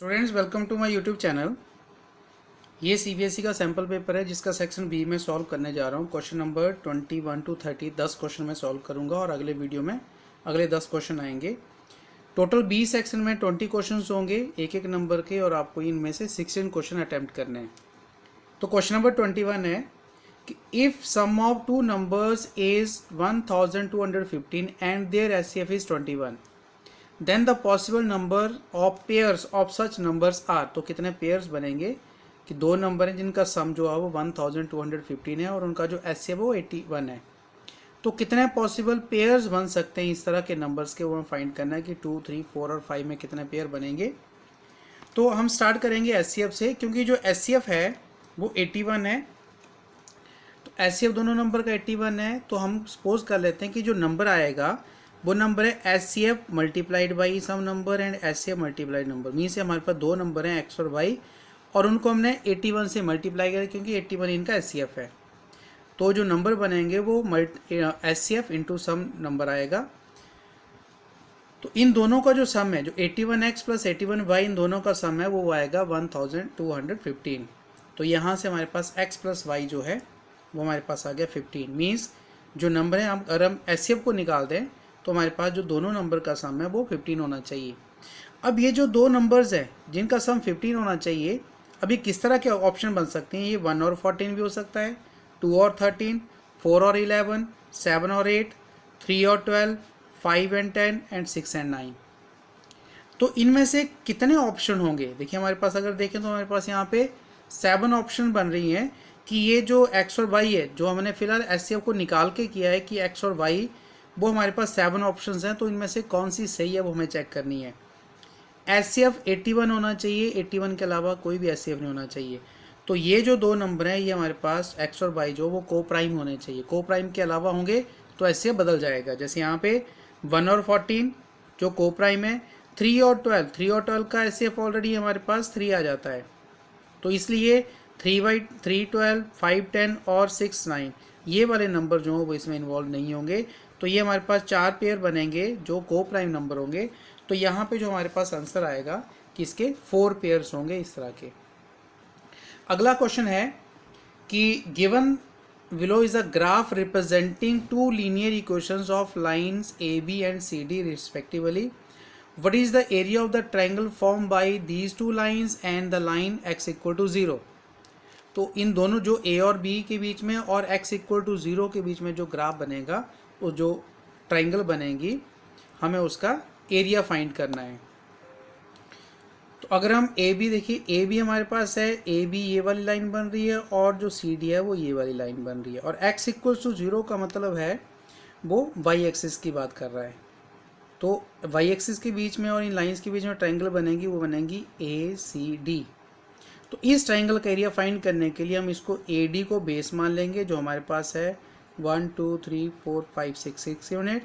Students welcome to my YouTube channel. ये CBSE का sample paper है जिसका सेक्शन बी में सॉल्व करने जा रहा हूँ। क्वेश्चन नंबर 21 to 30 10 क्वेश्चन में सॉल्व करूँगा और अगले वीडियो में अगले 10 क्वेश्चन आएंगे। टोटल बी सेक्शन में 20 क्वेश्चन होंगे एक एक नंबर के और आपको इनमें से 16 क्वेश्चन अटैम्प्ट करने हैं। तो क्वेश्चन नंबर 21 है कि if sum of two numbers is 1215 and their HCF is 21 then the possible number of pairs of such numbers are. तो कितने पेयर्स बनेंगे कि दो नंबर हैं जिनका सम जो है वो 1215 है और उनका जो एचसीएफ है वो 81 है। तो कितने पॉसिबल पेयर्स बन सकते हैं इस तरह के नंबर्स के, वो हमें फाइंड करना है कि 2, 3, 4 और 5 में कितने पेयर बनेंगे। तो हम स्टार्ट करेंगे एचसीएफ से, क्योंकि जो एचसीएफ है वो 81 है। तो एचसीएफ दोनों नंबर का 81 है, तो हम सपोज कर लेते हैं कि जो नंबर आएगा वो नंबर है H C F multiplied by some number and H C F multiplied number. Mean से हमारे पास दो नंबर हैं एक्स और वाई और उनको हमने 81 से मल्टीप्लाई किया क्योंकि 81 इनका एच सी एफ है। तो जो नंबर बनेंगे वो H C F into sum number आएगा। तो इन दोनों का जो सम है, जो 81x प्लस 81y इन दोनों का सम है वो आएगा 1215। तो यहाँ से हमारे पास x प्लस वाई जो है वो हमारे पास आ गया 15। मीन्स जो नंबर है अगर हम एच सी एफ को निकाल दें तो हमारे पास जो दोनों नंबर का सम है वो 15 होना चाहिए। अब ये जो दो नंबर्स हैं जिनका सम 15 होना चाहिए, अभी किस तरह के ऑप्शन बन सकते हैं? ये 1 और 14 भी हो सकता है, 2 और 13, 4 और 11, 7 और 8, 3 और 12, 5 एंड 10 एंड 6 एंड 9। तो इनमें से कितने ऑप्शन होंगे? देखिए हमारे पास अगर देखें तो हमारे पास यहाँ पे 7 ऑप्शन बन रही हैं कि ये जो x और y है, जो हमने फिलहाल एचसीएफ को निकाल के किया है कि x और y वो हमारे पास 7 ऑप्शंस हैं, तो इनमें से कौन सी सही है वो हमें चेक करनी है। एचसीएफ 81 होना चाहिए, 81 के अलावा कोई भी एचसीएफ नहीं होना चाहिए। तो ये जो दो नंबर हैं ये हमारे पास एक्स और वाई जो वो को प्राइम होने चाहिए। को प्राइम के अलावा होंगे तो एचसीएफ बदल जाएगा। जैसे यहाँ पे 1 और 14 जो को प्राइम है, 3 और 12 का एचसीएफ ऑलरेडी हमारे पास 3 आ जाता है। तो इसलिए 3, 12, 5, 10 और 6, 9 ये वाले नंबर जो वो इसमें इन्वॉल्व नहीं होंगे। तो ये हमारे पास 4 पेयर बनेंगे जो को प्राइम नंबर होंगे। तो यहाँ पे जो हमारे पास आंसर आएगा कि इसके 4 पेयर्स होंगे इस तरह के। अगला क्वेश्चन है कि given below is a graph representing two linear equations of lines A B and C D respectively. What is the area of the triangle form by these two lines and the line x equal to 0। तो इन दोनों जो a और b के बीच में और x equal to 0 के बीच में जो ग्राफ बनेगा, वो जो ट्रायंगल बनेगी, हमें उसका एरिया फाइंड करना है। तो अगर हम ए बी देखिए, ए बी हमारे पास है, ए बी ये वाली लाइन बन रही है और जो सी डी है वो ये वाली लाइन बन रही है और x इक्वल्स टू 0 का मतलब है वो y एक्सिस की बात कर रहा है। तो y एक्सिस के बीच में और इन लाइंस के बीच में ट्रायंगल बनेगी, वो बनेगी ए सी डी। तो इस ट्रायंगल का एरिया फाइंड करने के लिए हम इसको ए डी को बेस मान लेंगे जो हमारे पास है 1, 2, 3, 4, 5, 6 यूनिट,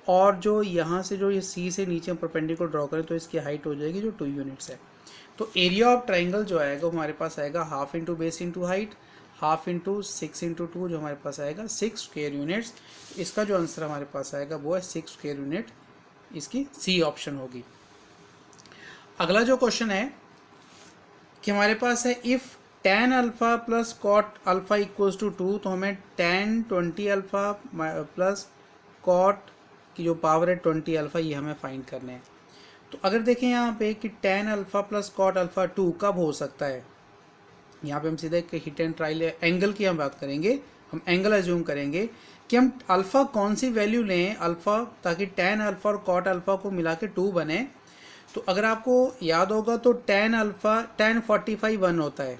और जो यहाँ से जो ये सी से नीचे हम परपेंडिकुलर ड्रॉ करें तो इसकी हाइट हो जाएगी जो 2 यूनिट्स है। तो एरिया ऑफ ट्रायंगल जो आएगा वो हमारे पास आएगा half into base into height, half into 6 into 2 जो हमारे पास आएगा 6 स्क्वायर यूनिट्स। इसका जो आंसर हमारे पास आएगा वो है 6 स्क्वायर यूनिट, इसकी सी ऑप्शन होगी। अगला जो क्वेश्चन है कि हमारे पास है if tan alpha plus cot alpha equals to 2, तो हमें tan 20 अल्फ़ा प्लस कॉट की जो पावर है 20 अल्फ़ा ये हमें फाइंड करने हैं। तो अगर देखें यहाँ पे कि tan alpha plus cot alpha 2 कब हो सकता है, यहाँ पे हम सीधे हिट एंड ट्रायल एंगल की हम बात करेंगे। हम एंगल एज्यूम करेंगे कि हम अल्फ़ा कौन सी वैल्यू लें अल्फ़ा, ताकि tan अल्फ़ा और कॉट अल्फ़ा को मिला के 2 बने। तो अगर आपको याद होगा तो tan 45 1 होता है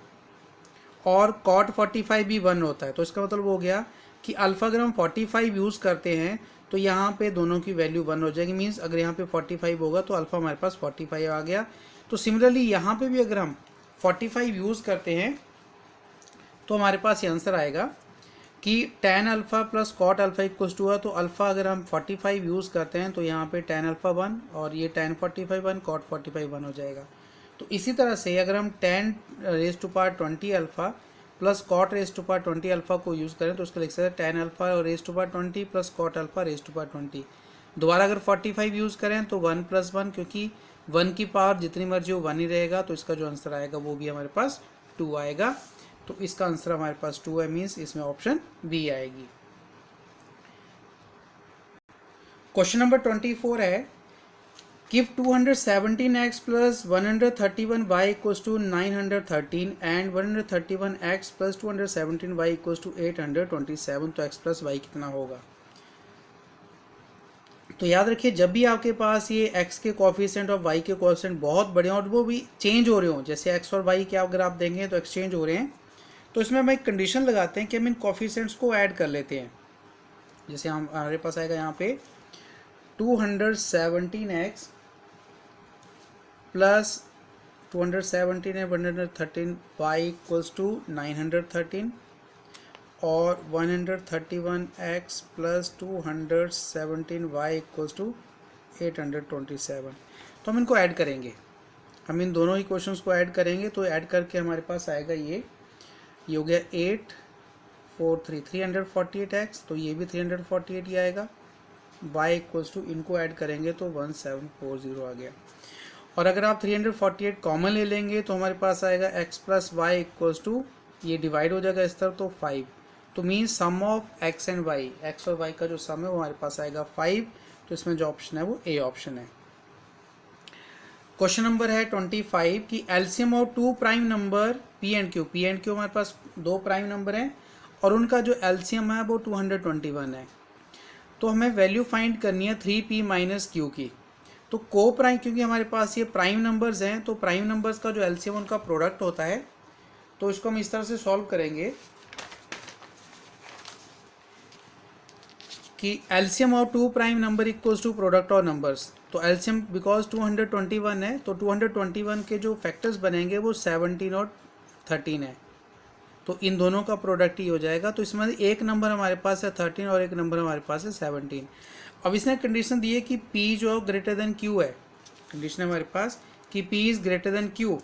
और cot 45 भी 1 होता है। तो इसका मतलब हो गया कि अल्फ़ा अगर हम 45 यूज़ करते हैं तो यहाँ पे दोनों की वैल्यू 1 हो जाएगी। मीन्स अगर यहाँ पे 45 होगा तो अल्फ़ा हमारे पास 45 आ गया। तो सिमिलरली यहाँ पे भी अगर हम 45 यूज़ करते हैं तो हमारे पास ये आंसर आएगा कि tan alpha plus cot alpha equals to है। तो अल्फ़ा अगर हम 45 यूज़ करते हैं तो यहाँ पे tan अल्फ़ा 1 और ये tan 45 1, कॉट 45 1 हो जाएगा। तो इसी तरह से अगर हम tan raise to power 20 alpha plus cot raise to power 20 alpha को यूज़ करें तो उसका लिख सकते हैं tan alpha raise to power 20 plus cot alpha raise to power 20। दोबारा अगर 45 यूज़ करें तो 1 + 1, क्योंकि 1 की पावर जितनी मर्जी हो 1 ही रहेगा, तो इसका जो आंसर आएगा वो भी हमारे पास 2 आएगा। तो इसका आंसर हमारे पास 2 है, मीन्स इसमें ऑप्शन बी आएगी। क्वेश्चन नंबर 24 है, give 217x plus 131y equals to 913 and 131x plus 217y equals to 827, तो x प्लस वाई कितना होगा। तो याद रखिए, जब भी आपके पास ये x के कोफिशिएंट और y के कोफिशिएंट बहुत बड़े हों और वो भी चेंज हो रहे हों, जैसे x और y के अगर आप देंगे तो एक्सचेंज हो रहे हैं, तो इसमें हम एक कंडीशन लगाते हैं कि हम इन कोफिशिएंट्स को ऐड कर लेते हैं। जैसे हम हमारे पास आएगा यहाँ पे 217x प्लस 217 है 113y इक्वल्स टू 913 और 131x plus 217y equals to 827। तो हम इनको ऐड करेंगे, हम इन दोनों इक्वेशंस को ऐड करेंगे। तो ऐड करके हमारे पास आएगा ये हो गया 348x, तो ये भी 348 ही आएगा। y इक्वल्स टू इनको ऐड करेंगे तो 1740 आ गया। और अगर आप 348 कॉमन ले लेंगे तो हमारे पास आएगा x plus y equals to, ये डिवाइड हो जाएगा इस तरफ तो 5, तो means sum of x and y, x और y का जो सम है वो हमारे पास आएगा 5। तो इसमें जो ऑप्शन है वो ए ऑप्शन है। क्वेश्चन नंबर है 25 की LCM of 2 prime number p and q, हमारे पास 2 प्राइम नंबर हैं और उनका जो एलसीएम है वो 221 है। तो हमें वैल्यू फाइंड करनी है 3p माइनस q की। तो को प्राइम, क्योंकि हमारे पास ये प्राइम नंबर्स हैं, तो प्राइम नंबर्स का जो एलसीएम उनका प्रोडक्ट होता है, तो इसको हम इस तरह से सॉल्व करेंगे कि LCM of 2 prime number equals to product of numbers. तो एलसीएम बिकॉज 221 है, तो 221 के जो फैक्टर्स बनेंगे वो 17 और 13 है, तो इन दोनों का प्रोडक्ट ही हो जाएगा। तो इसमें एक नंबर हमारे पास है 13 और एक नंबर हमारे पास है 17। अब इसने कंडीशन दी है कि P जो ग्रेटर देन Q है, कंडीशन है हमारे पास कि P is greater than Q,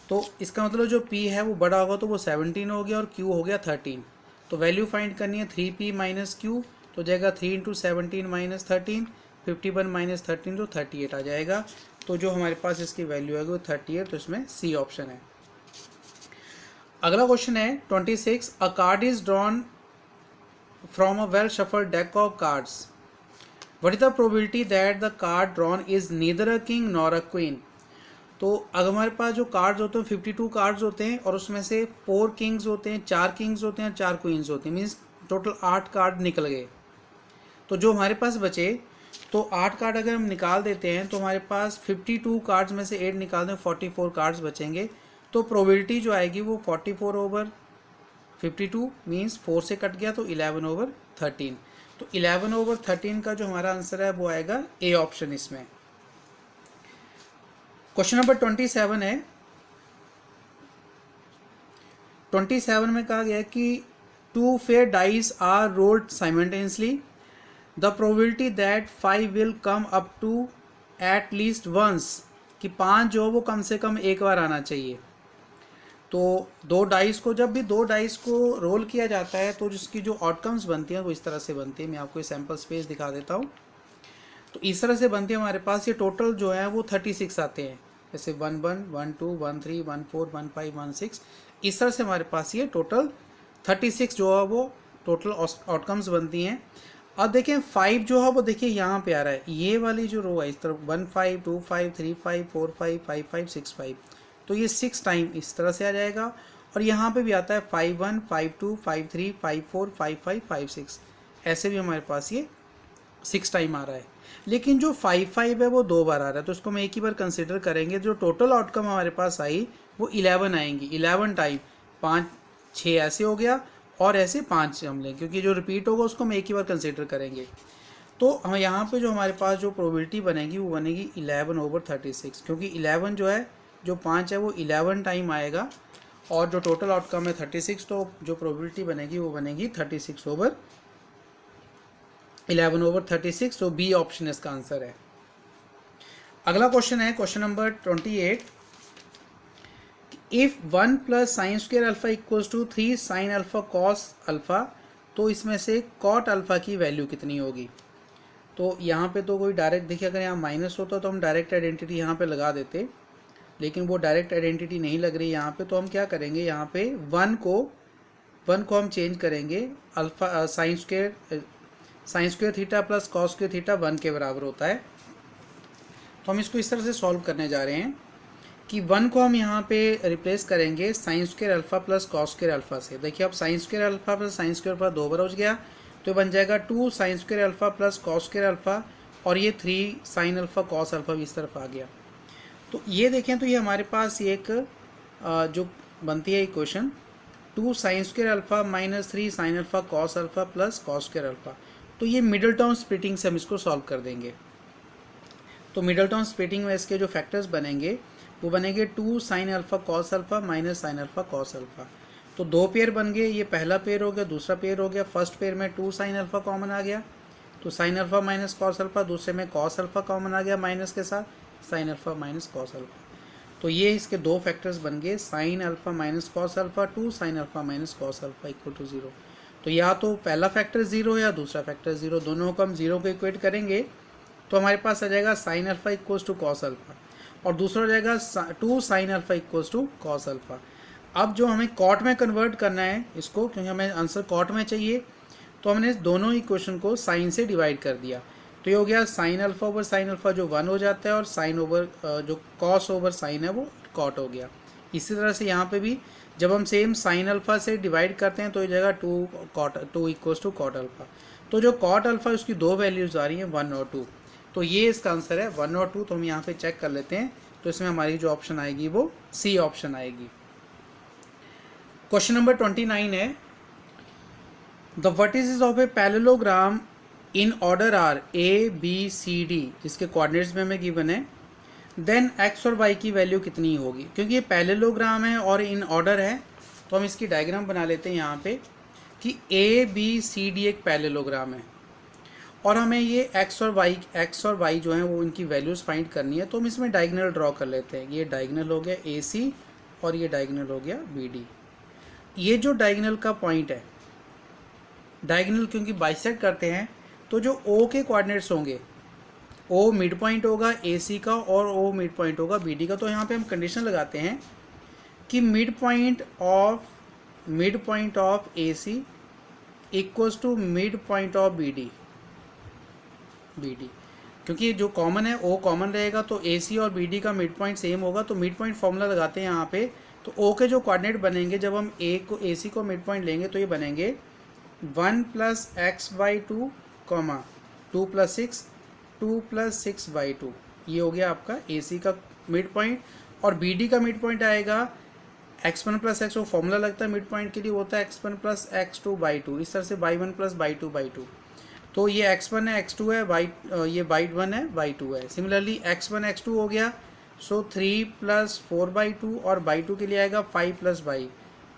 तो इसका मतलब जो P है वो बड़ा होगा तो वो 17 हो गया और Q हो गया 13। तो वैल्यू फाइंड करनी है 3P माइनस Q, तो जाएगा 3 इंटू 17 माइनस 13, 51 माइनस 13 तो 38 आ जाएगा। तो जो हमारे पास इसकी वैल्यू है वो 38, तो इसमें सी ऑप्शन है। अगला क्वेश्चन है 26, अ card is drawn from a well shuffled deck of cards, what is the probability that the card drawn is neither a king nor a queen. तो अगर हमारे पास जो कार्ड्स होते हैं 52 कार्ड्स होते हैं और उसमें से 4 किंग्स होते हैं, 4 किंग्स होते हैं, 4 क्वींस होते हैं, मीन्स टोटल 8 कार्ड निकल गए। तो जो हमारे पास बचे, तो 8 कार्ड अगर हम निकाल देते हैं तो हमारे पास 52 कार्ड्स में से 8 निकाल दें 44 कार्ड्स बचेंगे। तो प्रोबेबिलिटी जो आएगी वो 44 ओवर 52 मीन्स 4 से कट गया तो 11 ओवर 13। तो 11 ओवर 13 का जो हमारा आंसर है वो आएगा ए ऑप्शन इसमें। क्वेश्चन नंबर 27 है, 27 में कहा गया कि 2 fair dice are rolled simultaneously, the probability that 5 will come up to at least once, कि 5 जो वो कम से कम एक बार आना चाहिए। तो 2 डाइस को, जब भी 2 डाइस को रोल किया जाता है तो जिसकी जो आउटकम्स बनती हैं वो इस तरह से बनती है। मैं आपको ये सैम्पल स्पेस दिखा देता हूँ। तो इस तरह से बनती है हमारे पास। ये टोटल जो है वो 36 आते हैं, जैसे 1 1 1 2 1 3 1 4 1 5 1 6, इस तरह से हमारे पास ये टोटल 36 जो है वो टोटल आउटकम्स बनती हैं। अब देखें 5 जो है वो देखिए यहाँ पे आ रहा है, ये वाली जो रो है इस तरफ 1 5 2 5 3 5 4 5 5 5 6 5, तो ये 6 टाइम इस तरह से आ जाएगा। और यहाँ पे भी आता है 5 1 5 2 5 3 5 4 5 5 5 6, ऐसे भी हमारे पास ये 6 टाइम आ रहा है। लेकिन जो 5 5 है वो 2 बार आ रहा है, तो इसको हम एक ही बार कंसिडर करेंगे। जो टोटल आउटकम हमारे पास आई वो 11 आएंगी, 11 टाइम 5 6 ऐसे हो गया और ऐसे 5 हम लें, क्योंकि जो रिपीट होगा उसको हम एक ही बार कंसिडर करेंगे। तो हम यहाँ पे जो हमारे पास जो प्रोबेबिलिटी बनेगी वो बनेगी 11 ओवर 36, क्योंकि 11 जो है, जो 5 है वो 11 टाइम आएगा और जो टोटल आउटकम है 36, तो जो प्रोबेबिलिटी बनेगी वो बनेगी 36 ओवर 11 ओवर 36। तो बी ऑप्शन इसका आंसर है। अगला क्वेश्चन है question number 28, if 1 plus sine square alpha equals to 3 sine alpha cos alpha, तो इसमें से कॉट अल्फा की वैल्यू कितनी होगी। तो यहाँ पे तो कोई डायरेक्ट, देखिए अगर यहाँ माइनस होता तो हम डायरेक्ट आइडेंटिटी यहाँ पे लगा देते, लेकिन वो डायरेक्ट आइडेंटिटी नहीं लग रही यहाँ पे। तो हम क्या करेंगे, यहाँ पे वन को हम चेंज करेंगे, alpha sine square theta plus cos square theta 1 के बराबर होता है। तो हम इसको इस तरह से सॉल्व करने जा रहे हैं कि 1 को हम यहाँ पे रिप्लेस करेंगे sign square alpha plus cos square alpha से। देखिए अब sign square alpha plus sine square alpha 2 बार हो गया, तो बन जाएगा 2 sign square alpha plus cos square alpha, और ये 3 साइन अल्फा कॉस अल्फा भी इस तरफ आ गया। तो ये देखें तो ये हमारे पास ये एक जो बनती है equation 2 sign square alpha minus 3 sine alpha cos alpha plus cos square alpha. तो ये मिडल टर्म स्प्लिटिंग से हम इसको सॉल्व कर देंगे। तो मिडल टर्म स्प्लिटिंग में इसके जो फैक्टर्स बनेंगे वो बनेंगे 2 sine alpha cos alpha minus sign alpha cos alpha. तो 2 पेयर बन गए, ये पहला पेयर हो गया, दूसरा पेयर हो गया। फर्स्ट पेयर में 2 साइन अल्फा कॉमन आ गया, तो sign alpha minus cos alpha. दूसरे में कॉस अल्फा कॉमन आ गया माइनस के साथ, sine alpha minus cos alpha. तो ये इसके 2 फैक्टर्स बन गए, sine alpha minus cos alpha 2 sine alpha minus cos alpha equal to 0। तो या तो पहला फैक्टर 0 या दूसरा फैक्टर 0, दोनों को हम 0 को इक्वेट करेंगे तो हमारे पास आ जाएगा sine alpha equals to cos alpha, और दूसरा हो जाएगा 2 sine alpha equals to cos alpha. अब जो हमें कॉट में कन्वर्ट करना है इसको, क्योंकि हमें आंसर कॉट में चाहिए, तो हमने दोनों इक्वेशन को साइन से डिवाइड कर दिया। तो ये हो गया sine alpha over sine alpha जो 1 हो जाता है, और साइन ओवर जो कॉस ओवर साइन है वो कॉट हो गया। इसी तरह से यहाँ पे भी जब हम सेम साइन अल्फा से डिवाइड करते हैं तो ये जाएगा 2 इक्वल्स टू कॉट अल्फा। तो जो कॉट अल्फा उसकी 2 वैल्यूज आ रही हैं 1 और 2। तो ये इसका आंसर है 1 और 2। तो हम यहाँ पे चेक कर लेते हैं, तो इसमें हमारी जो ऑप्शन आएगी वो सी ऑप्शन आएगी। क्वेश्चन नंबर 29 है, the vertices of a parallelogram in order are A B C D, जिसके कोऑर्डिनेट्स में हमें गिवन है, देन एक्स और वाई की वैल्यू कितनी होगी। क्योंकि ये पैरेललोग्राम है और इन ऑर्डर है, तो हम इसकी डायग्राम बना लेते हैं यहाँ पे कि ए बी सी डी एक पैरेललोग्राम है, और हमें ये एक्स और वाई जो हैं वो इनकी वैल्यूज़ फाइंड करनी है। तो हम इसमें डायगोनल ड्रॉ कर लेते हैं। ये डायगोनल हो गया ए सी और ये डायगोनल हो गया बी डी। ये जो डायगोनल का पॉइंट है, डायगोनल क्योंकि बाइसेक्ट करते हैं, तो जो ओ के कोऑर्डिनेट्स होंगे, ओ मिड पॉइंट होगा ए सी का और ओ मिड पॉइंट होगा बी डी का। तो यहाँ पे हम कंडीशन लगाते हैं कि mid point of A C equals to mid point of B D, क्योंकि जो कॉमन है ओ कॉमन रहेगा, तो ए सी और बी डी का मिड पॉइंट सेम होगा। तो मिड पॉइंट फॉर्मूला लगाते हैं यहाँ पे। तो ओ के जो कोऑर्डिनेट बनेंगे, जब हम ए सी को मिड पॉइंट लेंगे तो ये बनेंगे 1 + x/2, 2 + 6, 2 + 6/2। ये हो गया आपका ए सी का मिड पॉइंट। और बी डी का मिड पॉइंट आएगा x1 + x, वो फॉर्मूला लगता है मिड पॉइंट के लिए, होता है x1 + x2/2। इस तरह से y1 + y2/2। तो ये x1 है, x2 है, ये y1 है, y2 है। सिमिलरली x1 x2 हो गया, सो 3 + 4/2, और y2 के लिए आएगा 5 + y,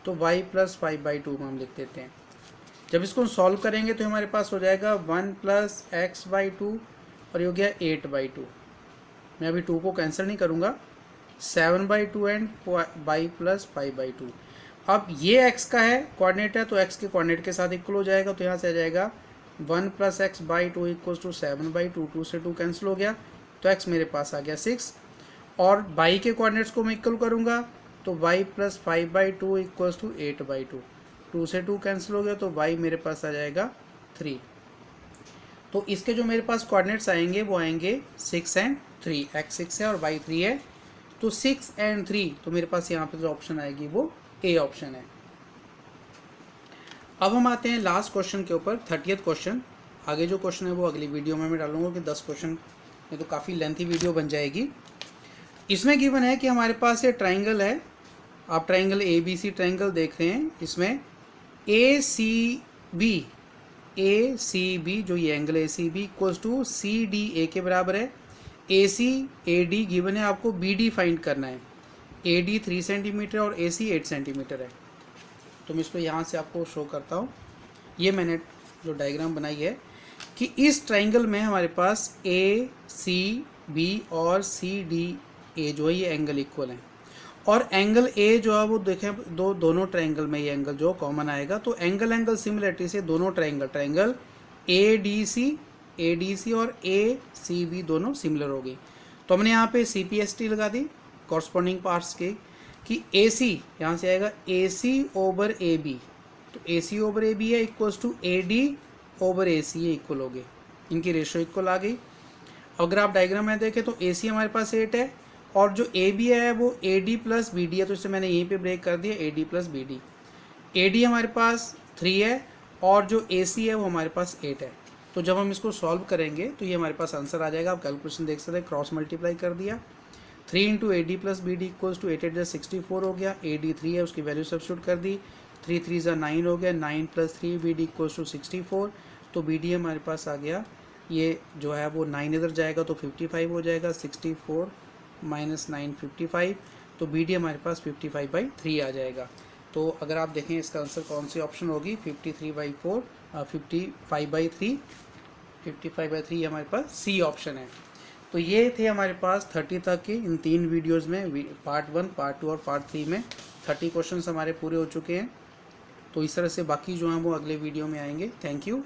तो y + 5/2 हम लिख देते हैं। जब इसको सॉल्व करेंगे तो हमारे पास हो जाएगा 1 + x/2, और ये हो गया 8/2। मैं अभी 2 को कैंसिल नहीं करूँगा, 7/2 एंड y + 5/2। अब ये x का है कोऑर्डिनेट है, तो x के कोऑर्डिनेट के साथ इक्वल हो जाएगा। तो यहाँ से आ जाएगा 1 + x/2 = 7/2, 2 से 2 कैंसिल हो गया, तो x मेरे पास आ गया 6। और y के कोऑर्डिनेट्स को मैं इक्वल करूँगा, तो y + 5/2 = 8/2, 2 से 2 कैंसिल हो गया, तो y मेरे पास आ जाएगा 3। तो इसके जो मेरे पास कोऑर्डिनेट्स आएंगे वो आएंगे 6 और 3, x 6 है और y 3 है, तो 6 और 3। तो मेरे पास यहाँ पे जो ऑप्शन आएगी वो ए ऑप्शन है। अब हम आते हैं लास्ट क्वेश्चन के ऊपर, 30th क्वेश्चन। आगे जो क्वेश्चन है वो अगली वीडियो में मैं डालूंगा कि 10 क्वेश्चन में तो काफ़ी लेंथी वीडियो बन जाएगी। इसमें गिवन है कि हमारे पास ये ट्राइंगल है, आप triangle A B C triangle देख रहे हैं। इसमें ए सी बी जो ये angle A C B equals to C D A के बराबर है। ए सी ए डी गिवन है, आपको बी डी फाइंड करना है। ए डी 3 सेंटीमीटर और ए सी 8 सेंटीमीटर है। तो मैं इसको यहाँ से आपको शो करता हूँ। ये मैंने जो डायग्राम बनाई है कि इस ट्राइंगल में हमारे पास ए सी बी और सी डी ए जो है ये एंगल इक्वल हैं, और एंगल ए जो है वो देखें दोनों ट्राइंगल में ये एंगल जो कॉमन आएगा। तो एंगल सिमिलरिटी से दोनों triangle A D C ADC और ACB दोनों सिमिलर होगी। तो हमने यहाँ पे CPST लगा दी कॉरस्पॉन्डिंग पार्ट्स के कि AC यहाँ से आएगा AC ओवर AB, तो AC ओवर AB है equals to AD over AC ये इक्वल हो गए, इनकी रेशियो इक्वल आ गई। अगर आप डायग्राम में देखें तो AC हमारे पास 8 है और जो AB है वो AD प्लस BD है, तो इसे मैंने यहीं पे ब्रेक कर दिया AD प्लस BD। AD हमारे पास 3 है और जो AC है वो हमारे पास 8 है। तो जब हम इसको सॉल्व करेंगे तो ये हमारे पास आंसर आ जाएगा। आप कैलकुलेशन देख सकते हैं, क्रॉस मल्टीप्लाई कर दिया, 3 into AD plus BD equals to 8 8 64 हो गया। AD 3 है, उसकी वैल्यू सब्स्टिट्यूट कर दी, 3 3 9 हो गया, 9 प्लस 3 BD इक्वल्स टू 64। तो BD हमारे पास आ गया, ये जो है वो 9 इधर जाएगा तो 55 हो जाएगा, 64 माइनस 9 55, तो BD हमारे पास 55/3 आ जाएगा। तो अगर आप देखें इसका आंसर कौन सी ऑप्शन होगी, 55/4 55/3 55/3 हमारे पास सी ऑप्शन है। तो ये थे हमारे पास 30 तक के इन 3 वीडियोस में, पार्ट 1, पार्ट 2 और पार्ट 3 में 30 क्वेश्चंस हमारे पूरे हो चुके हैं। तो इस तरह से बाकी जो हैं वो अगले वीडियो में आएंगे। Thank you.